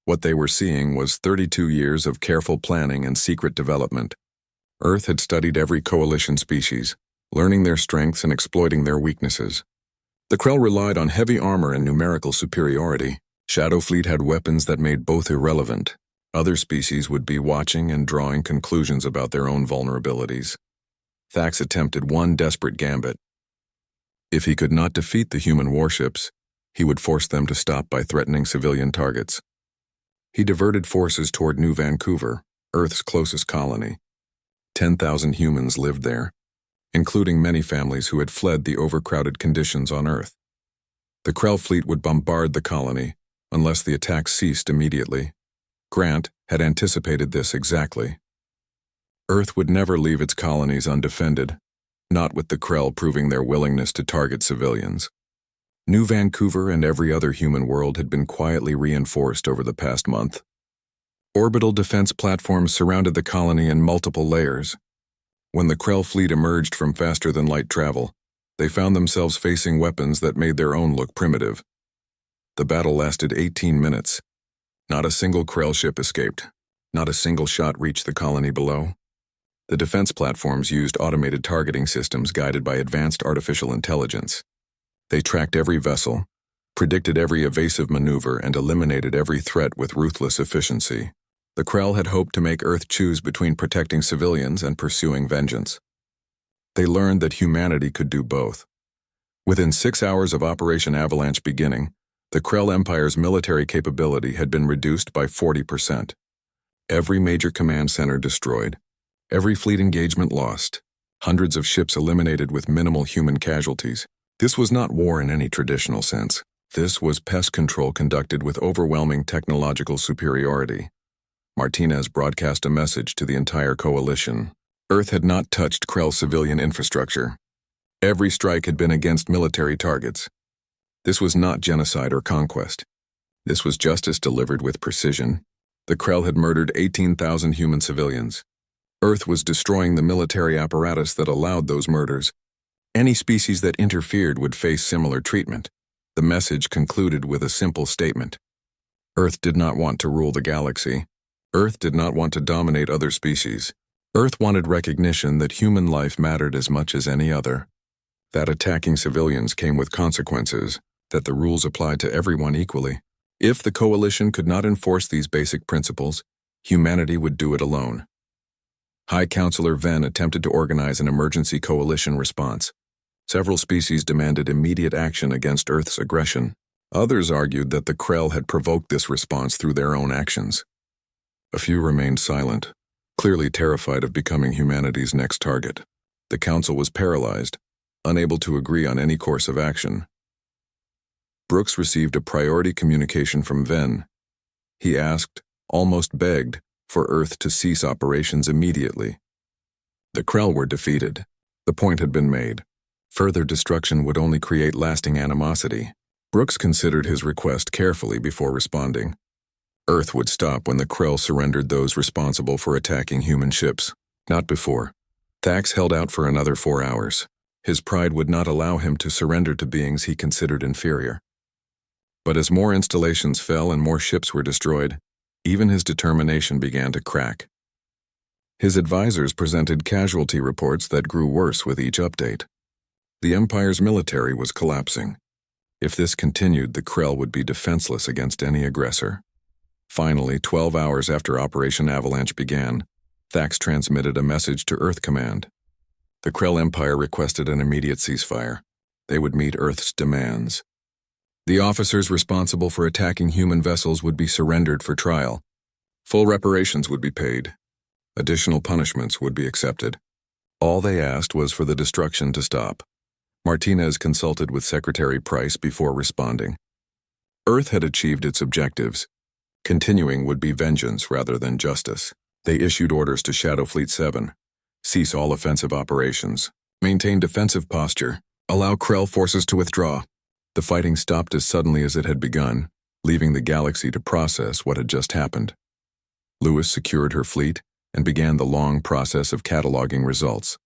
What they were seeing was 32 years of careful planning and secret development. Earth had studied every Coalition species, learning their strengths and exploiting their weaknesses. The Krell relied on heavy armor and numerical superiority. Shadow Fleet had weapons that made both irrelevant. Other species would be watching and drawing conclusions about their own vulnerabilities. Thax attempted one desperate gambit. If he could not defeat the human warships, he would force them to stop by threatening civilian targets. He diverted forces toward New Vancouver, Earth's closest colony. 10,000 humans lived there, including many families who had fled the overcrowded conditions on Earth. The Krell fleet would bombard the colony unless the attack ceased immediately. Grant had anticipated this exactly. Earth would never leave its colonies undefended, not with the Krell proving their willingness to target civilians. New Vancouver and every other human world had been quietly reinforced over the past month. Orbital defense platforms surrounded the colony in multiple layers. When the Krell fleet emerged from faster-than-light travel, they found themselves facing weapons that made their own look primitive. The battle lasted 18 minutes. Not a single Krell ship escaped. Not a single shot reached the colony below. The defense platforms used automated targeting systems guided by advanced artificial intelligence. They tracked every vessel, predicted every evasive maneuver, and eliminated every threat with ruthless efficiency. The Krell had hoped to make Earth choose between protecting civilians and pursuing vengeance. They learned that humanity could do both. Within 6 hours of Operation Avalanche beginning, the Krell Empire's military capability had been reduced by 40%. Every major command center destroyed. Every fleet engagement lost. Hundreds of ships eliminated with minimal human casualties. This was not war in any traditional sense. This was pest control conducted with overwhelming technological superiority. Martinez broadcast a message to the entire coalition. Earth had not touched Krell civilian infrastructure. Every strike had been against military targets. This was not genocide or conquest. This was justice delivered with precision. The Krell had murdered 18,000 human civilians. Earth was destroying the military apparatus that allowed those murders. Any species that interfered would face similar treatment. The message concluded with a simple statement. Earth did not want to rule the galaxy. Earth did not want to dominate other species. Earth wanted recognition that human life mattered as much as any other. That attacking civilians came with consequences, that the rules applied to everyone equally. If the coalition could not enforce these basic principles, humanity would do it alone. High Counselor Venn attempted to organize an emergency coalition response. Several species demanded immediate action against Earth's aggression. Others argued that the Krell had provoked this response through their own actions. A few remained silent, clearly terrified of becoming humanity's next target. The Council was paralyzed, unable to agree on any course of action. Brooks received a priority communication from Venn. He asked, almost begged, for Earth to cease operations immediately. The Krell were defeated. The point had been made. Further destruction would only create lasting animosity. Brooks considered his request carefully before responding. Earth would stop when the Krell surrendered those responsible for attacking human ships, not before. Thax held out for another 4 hours. His pride would not allow him to surrender to beings he considered inferior. But as more installations fell and more ships were destroyed, even his determination began to crack. His advisors presented casualty reports that grew worse with each update. The Empire's military was collapsing. If this continued, the Krell would be defenseless against any aggressor. Finally, 12 hours after Operation Avalanche began, Thax transmitted a message to Earth Command. The Krell Empire requested an immediate ceasefire. They would meet Earth's demands. The officers responsible for attacking human vessels would be surrendered for trial. Full reparations would be paid. Additional punishments would be accepted. All they asked was for the destruction to stop. Martinez consulted with Secretary Price before responding. Earth had achieved its objectives. Continuing would be vengeance rather than justice. They issued orders to Shadow Fleet 7. Cease all offensive operations. Maintain defensive posture. Allow Krell forces to withdraw. The fighting stopped as suddenly as it had begun, leaving the galaxy to process what had just happened. Lewis secured her fleet and began the long process of cataloging results.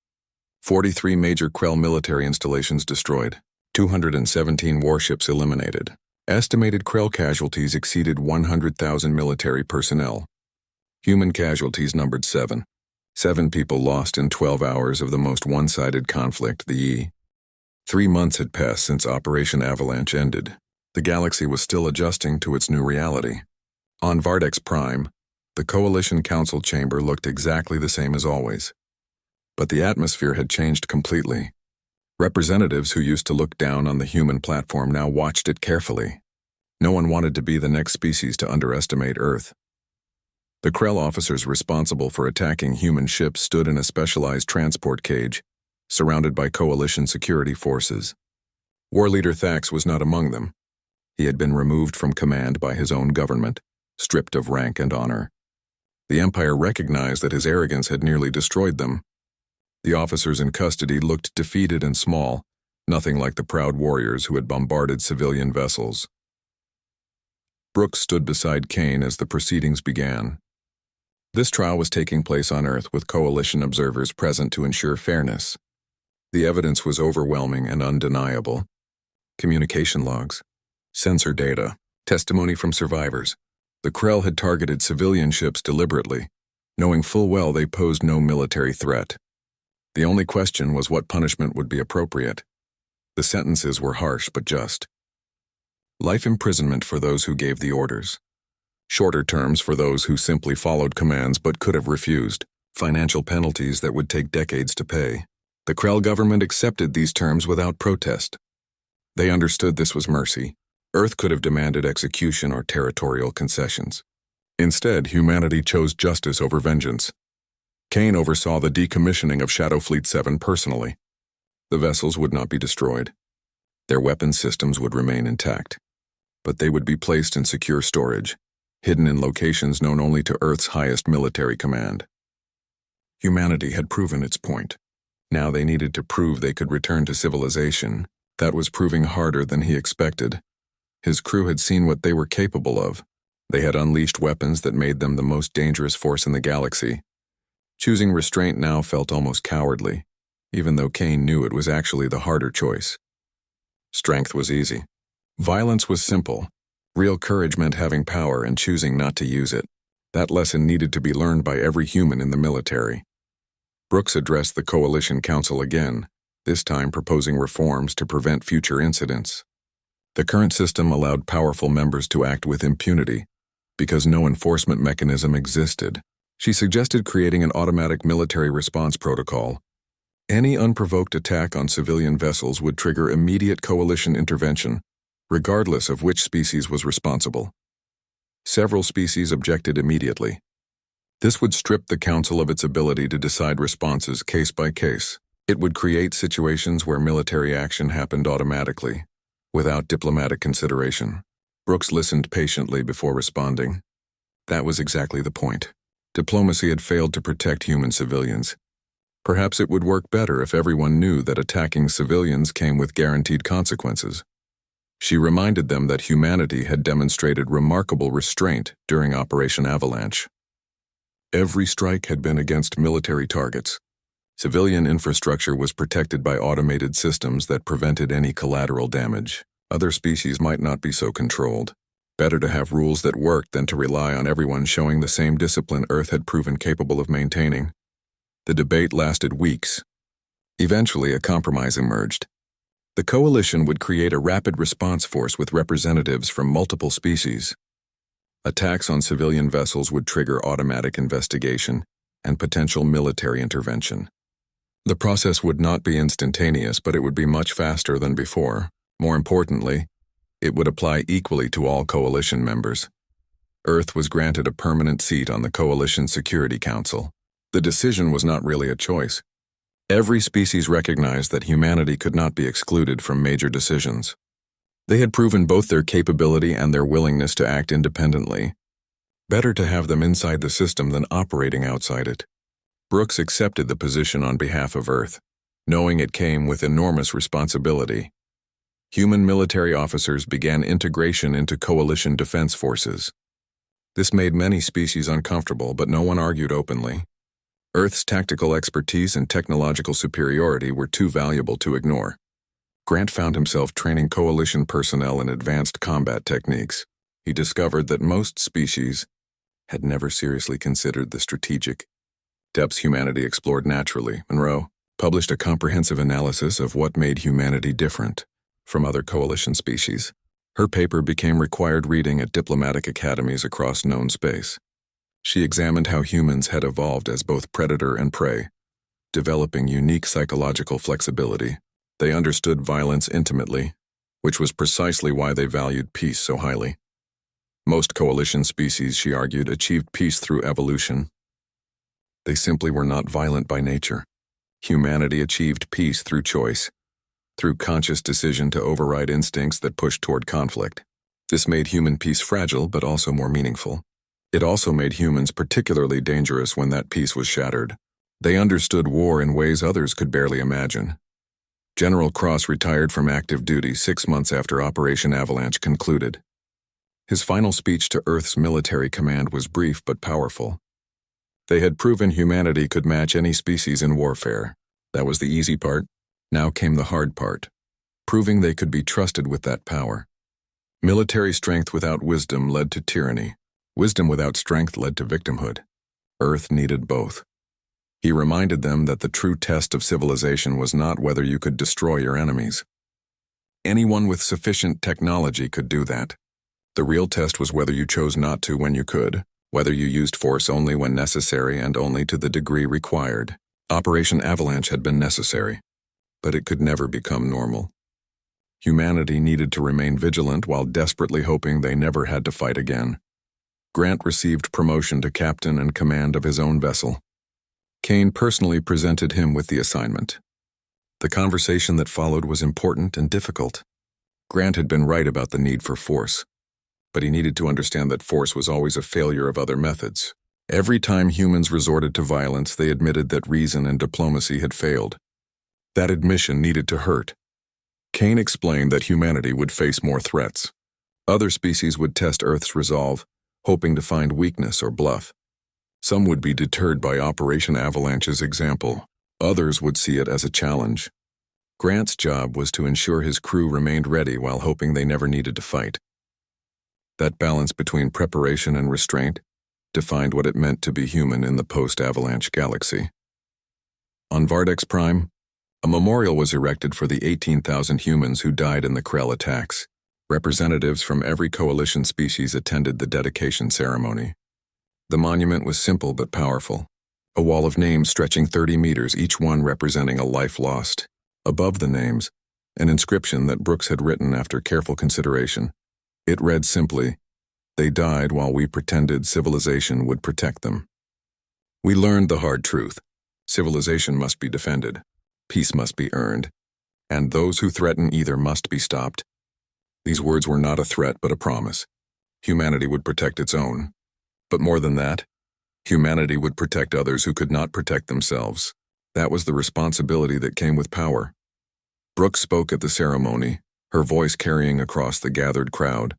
43 major Krell military installations destroyed. 217 warships eliminated. Estimated Krell casualties exceeded 100,000 military personnel. Human casualties numbered 7. 7 people lost in 12 hours of the most one-sided conflict, the E. 3 months had passed since Operation Avalanche ended. The galaxy was still adjusting to its new reality. On Vardex Prime, the Coalition Council chamber looked exactly the same as always. But the atmosphere had changed completely. Representatives who used to look down on the human platform now watched it carefully. No one wanted to be the next species to underestimate Earth. The Krell officers responsible for attacking human ships stood in a specialized transport cage, surrounded by Coalition security forces. War Leader Thax was not among them. He had been removed from command by his own government, stripped of rank and honor. The Empire recognized that his arrogance had nearly destroyed them. The officers in custody looked defeated and small, nothing like the proud warriors who had bombarded civilian vessels. Brooks stood beside Kane as the proceedings began. This trial was taking place on Earth with Coalition observers present to ensure fairness. The evidence was overwhelming and undeniable. Communication logs, sensor data, testimony from survivors. The Krell had targeted civilian ships deliberately, knowing full well they posed no military threat. The only question was what punishment would be appropriate. The sentences were harsh but just. Life imprisonment for those who gave the orders. Shorter terms for those who simply followed commands but could have refused. Financial penalties that would take decades to pay. The Krell government accepted these terms without protest. They understood this was mercy. Earth could have demanded execution or territorial concessions. Instead, humanity chose justice over vengeance. Kane oversaw the decommissioning of Shadow Fleet 7 personally. The vessels would not be destroyed. Their weapons systems would remain intact. But they would be placed in secure storage, hidden in locations known only to Earth's highest military command. Humanity had proven its point. Now they needed to prove they could return to civilization. That was proving harder than he expected. His crew had seen what they were capable of. They had unleashed weapons that made them the most dangerous force in the galaxy. Choosing restraint now felt almost cowardly, even though Kane knew it was actually the harder choice. Strength was easy. Violence was simple. Real courage meant having power and choosing not to use it. That lesson needed to be learned by every human in the military. Brooks addressed the Coalition Council again, this time proposing reforms to prevent future incidents. The current system allowed powerful members to act with impunity, because no enforcement mechanism existed. She suggested creating an automatic military response protocol. Any unprovoked attack on civilian vessels would trigger immediate Coalition intervention, regardless of which species was responsible. Several species objected immediately. This would strip the Council of its ability to decide responses case by case. It would create situations where military action happened automatically, without diplomatic consideration. Brooks listened patiently before responding. That was exactly the point. Diplomacy had failed to protect human civilians. Perhaps it would work better if everyone knew that attacking civilians came with guaranteed consequences. She reminded them that humanity had demonstrated remarkable restraint during Operation Avalanche. Every strike had been against military targets. Civilian infrastructure was protected by automated systems that prevented any collateral damage. Other species might not be so controlled. Better to have rules that worked than to rely on everyone showing the same discipline Earth had proven capable of maintaining. The debate lasted weeks. Eventually, a compromise emerged. The Coalition would create a rapid response force with representatives from multiple species. Attacks on civilian vessels would trigger automatic investigation and potential military intervention. The process would not be instantaneous, but it would be much faster than before. More importantly, it would apply equally to all Coalition members. Earth was granted a permanent seat on the Coalition Security Council. The decision was not really a choice. Every species recognized that humanity could not be excluded from major decisions. They had proven both their capability and their willingness to act independently. Better to have them inside the system than operating outside it. Brooks accepted the position on behalf of Earth, knowing it came with enormous responsibility. Human military officers began integration into Coalition defense forces. This made many species uncomfortable, but no one argued openly. Earth's tactical expertise and technological superiority were too valuable to ignore. Grant found himself training Coalition personnel in advanced combat techniques. He discovered that most species had never seriously considered the strategic depths humanity explored naturally. Monroe published a comprehensive analysis of what made humanity different from other Coalition species. Her paper became required reading at diplomatic academies across known space. She examined how humans had evolved as both predator and prey, developing unique psychological flexibility. They understood violence intimately, which was precisely why they valued peace so highly. Most coalition species, she argued, achieved peace through evolution. They simply were not violent by nature. Humanity achieved peace through choice, through conscious decision to override instincts that pushed toward conflict. This made human peace fragile but also more meaningful. It also made humans particularly dangerous when that peace was shattered. They understood war in ways others could barely imagine. General Cross retired from active duty 6 months after Operation Avalanche concluded. His final speech to Earth's military command was brief but powerful. They had proven humanity could match any species in warfare. That was the easy part. Now came the hard part, proving they could be trusted with that power. Military strength without wisdom led to tyranny. Wisdom without strength led to victimhood. Earth needed both. He reminded them that the true test of civilization was not whether you could destroy your enemies. Anyone with sufficient technology could do that. The real test was whether you chose not to when you could, whether you used force only when necessary and only to the degree required. Operation Avalanche had been necessary, but it could never become normal. Humanity needed to remain vigilant while desperately hoping they never had to fight again. Grant received promotion to captain and command of his own vessel. Kane personally presented him with the assignment. The conversation that followed was important and difficult. Grant had been right about the need for force, but he needed to understand that force was always a failure of other methods. Every time humans resorted to violence, they admitted that reason and diplomacy had failed. That admission needed to hurt. Kane explained that humanity would face more threats. Other species would test Earth's resolve, hoping to find weakness or bluff. Some would be deterred by Operation Avalanche's example. Others would see it as a challenge. Grant's job was to ensure his crew remained ready while hoping they never needed to fight. That balance between preparation and restraint defined what it meant to be human in the post-Avalanche galaxy. On Vardex Prime, a memorial was erected for the 18,000 humans who died in the Krell attacks. Representatives from every coalition species attended the dedication ceremony. The monument was simple but powerful. A wall of names stretching 30 meters, each one representing a life lost. Above the names, an inscription that Brooks had written after careful consideration. It read simply, "They died while we pretended civilization would protect them." We learned the hard truth. Civilization must be defended. Peace must be earned. And those who threaten either must be stopped. These words were not a threat but a promise. Humanity would protect its own. But more than that, humanity would protect others who could not protect themselves. That was the responsibility that came with power. Brooks spoke at the ceremony, her voice carrying across the gathered crowd.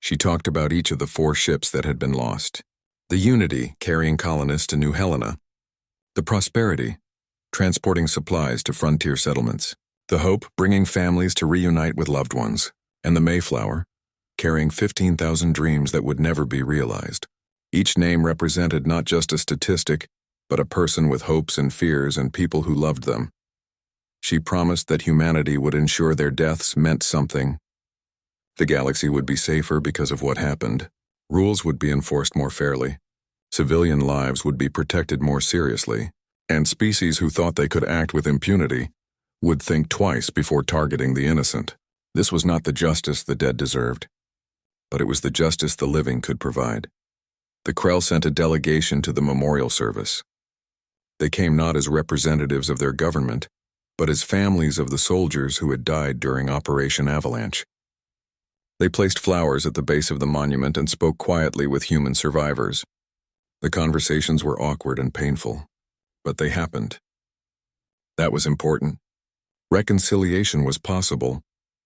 She talked about each of the 4 ships that had been lost. The Unity, carrying colonists to New Helena. The Prosperity, transporting supplies to frontier settlements. The Hope, bringing families to reunite with loved ones. And the Mayflower, carrying 15,000 dreams that would never be realized. Each name represented not just a statistic, but a person with hopes and fears and people who loved them. She promised that humanity would ensure their deaths meant something. The galaxy would be safer because of what happened. Rules would be enforced more fairly. Civilian lives would be protected more seriously. And species who thought they could act with impunity would think twice before targeting the innocent. This was not the justice the dead deserved, but it was the justice the living could provide. The Krell sent a delegation to the memorial service. They came not as representatives of their government, but as families of the soldiers who had died during Operation Avalanche. They placed flowers at the base of the monument and spoke quietly with human survivors. The conversations were awkward and painful, but they happened. That was important. Reconciliation was possible,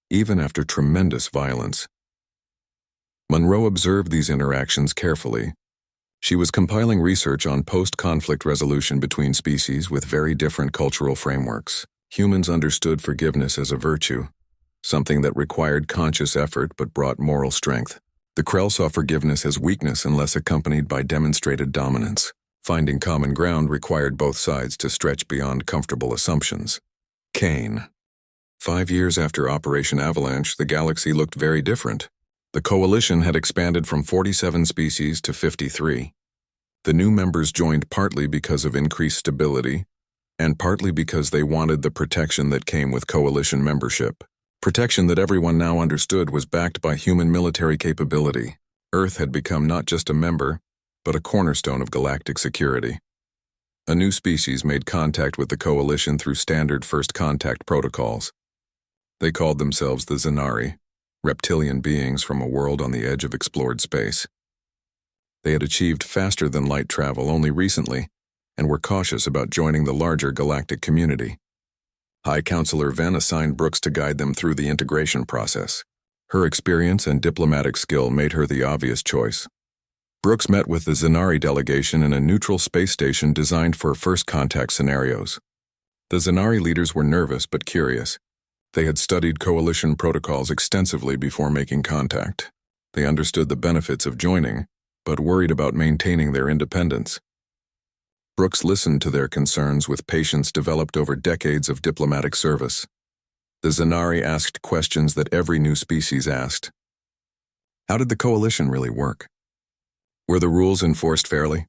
even after tremendous violence. Monroe observed these interactions carefully. She was compiling research on post-conflict resolution between species with very different cultural frameworks. Humans understood forgiveness as a virtue, something that required conscious effort but brought moral strength. The Krell saw forgiveness as weakness unless accompanied by demonstrated dominance. Finding common ground required both sides to stretch beyond comfortable assumptions. Kane. 5 years after Operation Avalanche, the galaxy looked very different. The coalition had expanded from 47 species to 53. The new members joined partly because of increased stability, and partly because they wanted the protection that came with coalition membership. Protection that everyone now understood was backed by human military capability. Earth had become not just a member, but a cornerstone of galactic security. A new species made contact with the coalition through standard first contact protocols. They called themselves the Zanari, reptilian beings from a world on the edge of explored space. They had achieved faster-than-light travel only recently, and were cautious about joining the larger galactic community. High Counselor Ven assigned Brooks to guide them through the integration process. Her experience and diplomatic skill made her the obvious choice. Brooks met with the Zanari delegation in a neutral space station designed for first contact scenarios. The Zanari leaders were nervous but curious. They had studied coalition protocols extensively before making contact. They understood the benefits of joining, but worried about maintaining their independence. Brooks listened to their concerns with patience developed over decades of diplomatic service. The Zanari asked questions that every new species asked. How did the coalition really work? Were the rules enforced fairly?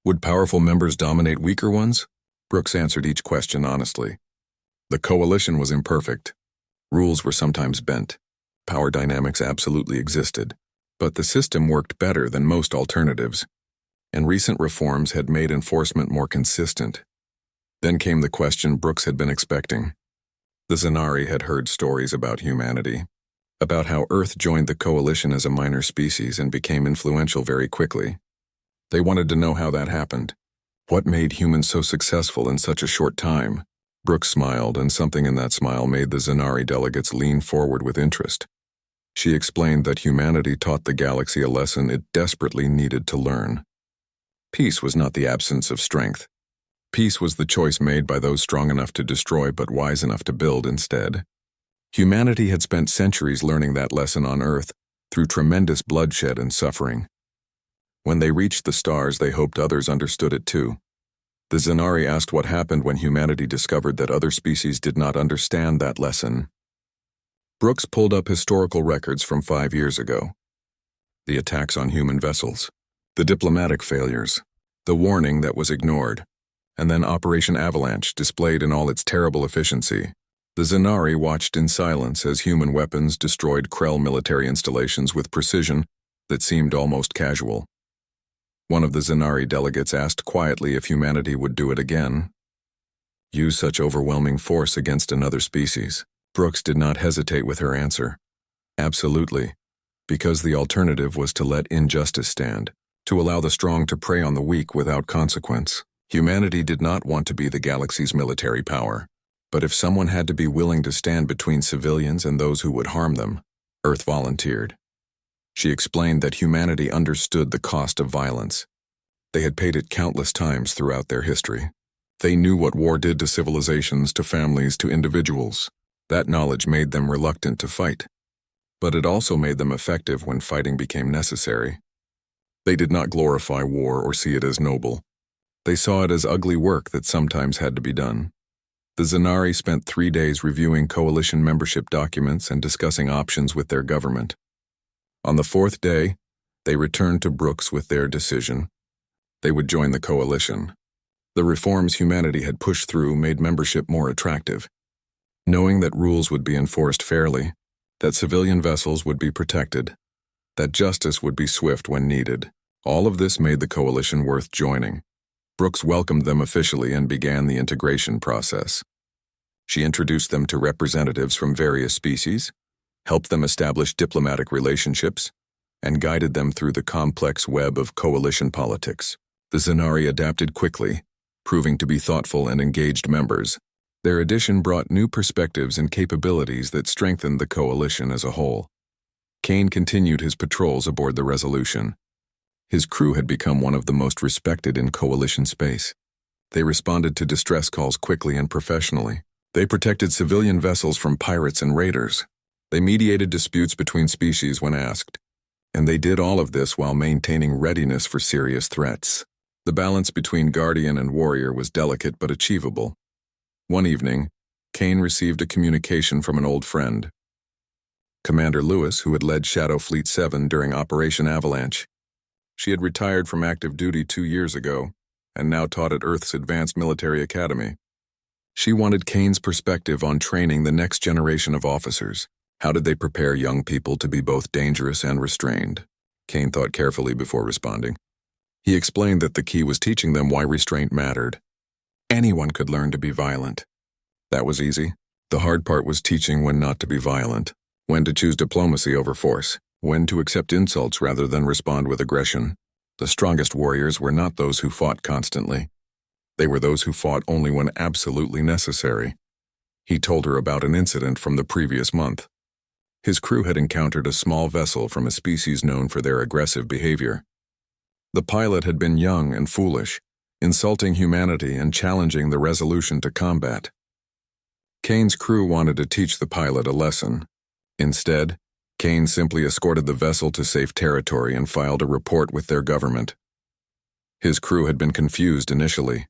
Would powerful members dominate weaker ones? Brooks answered each question honestly. The coalition was imperfect. Rules were sometimes bent. Power dynamics absolutely existed. But the system worked better than most alternatives, and recent reforms had made enforcement more consistent. Then came the question Brooks had been expecting. The Zanari had heard stories about humanity, about how Earth joined the coalition as a minor species and became influential very quickly. They wanted to know how that happened. What made humans so successful in such a short time? Brooks smiled, and something in that smile made the Zanari delegates lean forward with interest. She explained that humanity taught the galaxy a lesson it desperately needed to learn. Peace was not the absence of strength. Peace was the choice made by those strong enough to destroy but wise enough to build instead. Humanity had spent centuries learning that lesson on Earth through tremendous bloodshed and suffering. When they reached the stars, they hoped others understood it too. The Zanari asked what happened when humanity discovered that other species did not understand that lesson. Brooks pulled up historical records from 5 years ago. The attacks on human vessels, the diplomatic failures, the warning that was ignored, and then Operation Avalanche displayed in all its terrible efficiency. The Zanari watched in silence as human weapons destroyed Krell military installations with precision that seemed almost casual. One of the Zanari delegates asked quietly if humanity would do it again. Use such overwhelming force against another species. Brooks did not hesitate with her answer. Absolutely, because the alternative was to let injustice stand, to allow the strong to prey on the weak without consequence. Humanity did not want to be the galaxy's military power, but if someone had to be willing to stand between civilians and those who would harm them, Earth volunteered. She explained that humanity understood the cost of violence. They had paid it countless times throughout their history. They knew what war did to civilizations, to families, to individuals. That knowledge made them reluctant to fight, but it also made them effective when fighting became necessary. They did not glorify war or see it as noble. They saw it as ugly work that sometimes had to be done. The Zanari spent 3 days reviewing coalition membership documents and discussing options with their government. On the 4th day, they returned to Brooks with their decision. They would join the coalition. The reforms humanity had pushed through made membership more attractive. Knowing that rules would be enforced fairly, that civilian vessels would be protected, that justice would be swift when needed, all of this made the coalition worth joining. Brooks welcomed them officially and began the integration process. She introduced them to representatives from various species, helped them establish diplomatic relationships, and guided them through the complex web of coalition politics. The Zanari adapted quickly, proving to be thoughtful and engaged members. Their addition brought new perspectives and capabilities that strengthened the coalition as a whole. Kane continued his patrols aboard the Resolution. His crew had become one of the most respected in coalition space. They responded to distress calls quickly and professionally. They protected civilian vessels from pirates and raiders. They mediated disputes between species when asked. And they did all of this while maintaining readiness for serious threats. The balance between guardian and warrior was delicate but achievable. One evening, Kane received a communication from an old friend, Commander Lewis, who had led Shadow Fleet 7 during Operation Avalanche. She had retired from active duty 2 years ago and now taught at Earth's Advanced Military Academy. She wanted Kane's perspective on training the next generation of officers. How did they prepare young people to be both dangerous and restrained? Kane thought carefully before responding. He explained that the key was teaching them why restraint mattered. Anyone could learn to be violent. That was easy. The hard part was teaching when not to be violent, when to choose diplomacy over force, when to accept insults rather than respond with aggression. The strongest warriors were not those who fought constantly. They were those who fought only when absolutely necessary. He told her about an incident from the previous month. His crew had encountered a small vessel from a species known for their aggressive behavior. The pilot had been young and foolish, insulting humanity and challenging the resolution to combat. Kane's crew wanted to teach the pilot a lesson. Instead, Kane simply escorted the vessel to safe territory and filed a report with their government. His crew had been confused initially.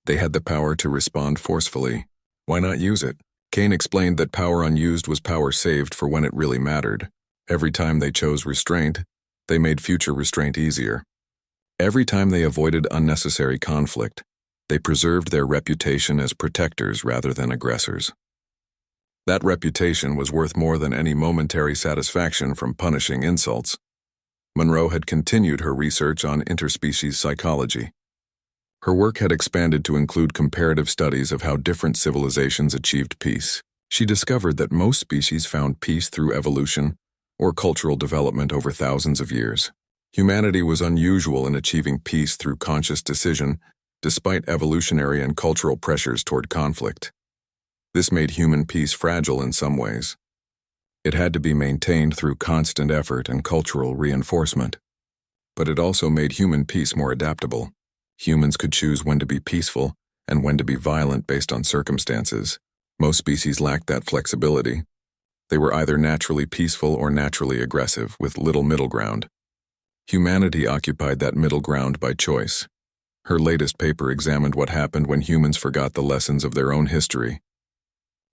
They had the power to respond forcefully. Why not use it? Kane explained that power unused was power saved for when it really mattered. Every time they chose restraint, they made future restraint easier. Every time they avoided unnecessary conflict, they preserved their reputation as protectors rather than aggressors. That reputation was worth more than any momentary satisfaction from punishing insults. Monroe had continued her research on interspecies psychology. Her work had expanded to include comparative studies of how different civilizations achieved peace. She discovered that most species found peace through evolution or cultural development over thousands of years. Humanity was unusual in achieving peace through conscious decision, despite evolutionary and cultural pressures toward conflict. This made human peace fragile in some ways. It had to be maintained through constant effort and cultural reinforcement. But it also made human peace more adaptable. Humans could choose when to be peaceful and when to be violent based on circumstances. Most species lacked that flexibility. They were either naturally peaceful or naturally aggressive, with little middle ground. Humanity occupied that middle ground by choice. Her latest paper examined what happened when humans forgot the lessons of their own history.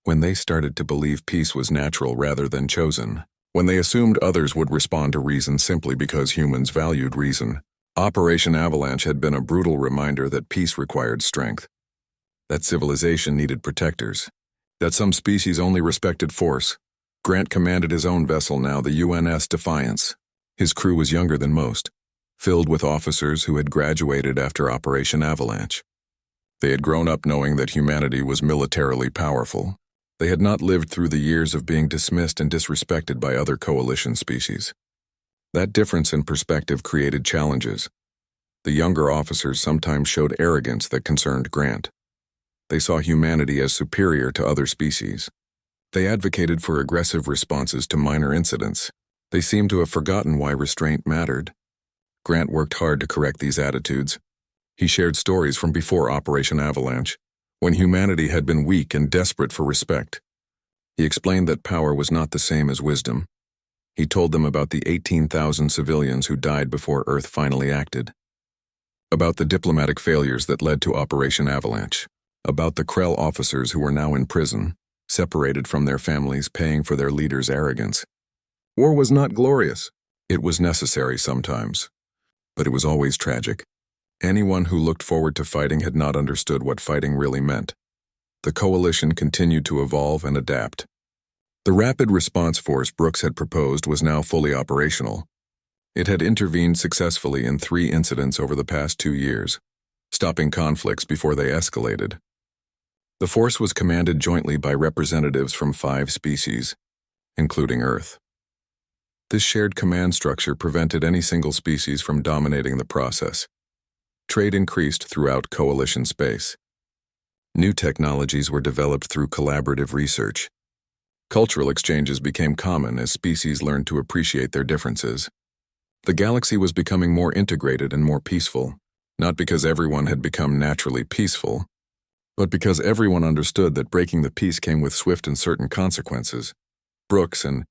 When they started to believe peace was natural rather than chosen. When they assumed others would respond to reason simply because humans valued reason. Operation Avalanche had been a brutal reminder that peace required strength. That civilization needed protectors. That some species only respected force. Grant commanded his own vessel now, the UNS Defiance. His crew was younger than most, filled with officers who had graduated after Operation Avalanche. They had grown up knowing that humanity was militarily powerful. They had not lived through the years of being dismissed and disrespected by other coalition species. That difference in perspective created challenges. The younger officers sometimes showed arrogance that concerned Grant. They saw humanity as superior to other species. They advocated for aggressive responses to minor incidents. They seemed to have forgotten why restraint mattered. Grant worked hard to correct these attitudes. He shared stories from before Operation Avalanche, when humanity had been weak and desperate for respect. He explained that power was not the same as wisdom. He told them about the 18,000 civilians who died before Earth finally acted. About the diplomatic failures that led to Operation Avalanche. About the Krell officers who were now in prison, separated from their families, paying for their leaders' arrogance. War was not glorious. It was necessary sometimes. But it was always tragic. Anyone who looked forward to fighting had not understood what fighting really meant. The coalition continued to evolve and adapt. The rapid response force Brooks had proposed was now fully operational. It had intervened successfully in 3 incidents over the past 2 years, stopping conflicts before they escalated. The force was commanded jointly by representatives from 5 species, including Earth. This shared command structure prevented any single species from dominating the process. Trade increased throughout coalition space. New technologies were developed through collaborative research. Cultural exchanges became common as species learned to appreciate their differences. The galaxy was becoming more integrated and more peaceful, not because everyone had become naturally peaceful, but because everyone understood that breaking the peace came with swift and certain consequences. Brooks and